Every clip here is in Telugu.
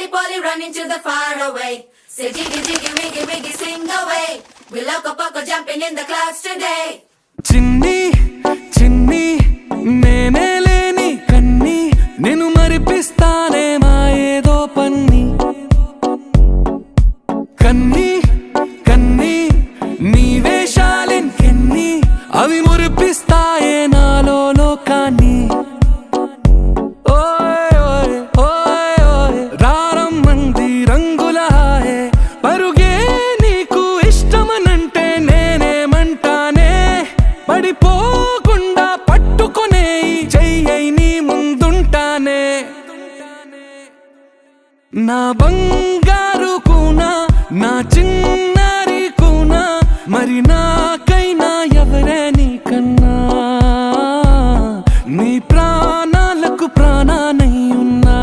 Polly running to the far away. Say jiggy jiggy wiggy wiggy sing away. We loco poco jumping in the clouds today. చిన్ని చిన్ని నేనే లేని కన్ని నేను మరిపిస్తానే మా ఏదో పన్ని కన్ని కన్ని నీ వేషాలెన్కెన్ని అవి మురిపిస్తాయే నాలో లోకాన్ని రారమ్మంది రంగుల హాయే పరుగే నీకు ఇష్టమనంటే నేనేమంటానే పడిపోకుండా పట్టుకునే చెయ్యై నీ ముందుంటానే నా బంగారు కూనా నా చిన్నారి కూనా మరి నాకైనా ఎవరే నీకన్నా నీ ప్రాణాలకు ప్రాణానై ఉన్నా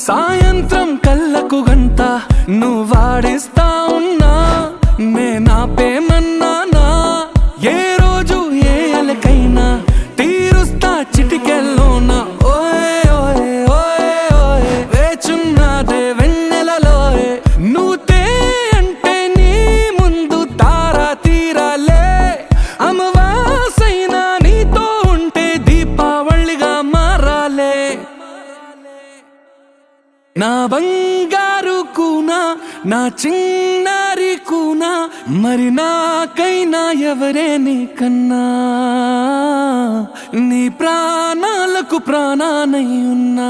సాయంత్రం కళ్ళకు గంట నువ్వాడిస్తా ఉన్నా నేనాపేమన్నానా ఏ రోజు ఏ అలకైనా తీరుస్తా చిటికెల్లోనా ఓయే ఓయే ఓయే ఓయే వేచున్నదే వెన్నెలలోయే నువ్వుతే అంటే నీ ముందు తారా తీరాలే అమవాసైనా నీతో ఉంటే దీపావళిగా మారాలే నా బంగారు కూనా నా చిన్నారి కూనా మరి నాకైనా ఎవరే నీకన్నా నీ ప్రాణాలకు ప్రాణానై ఉన్నా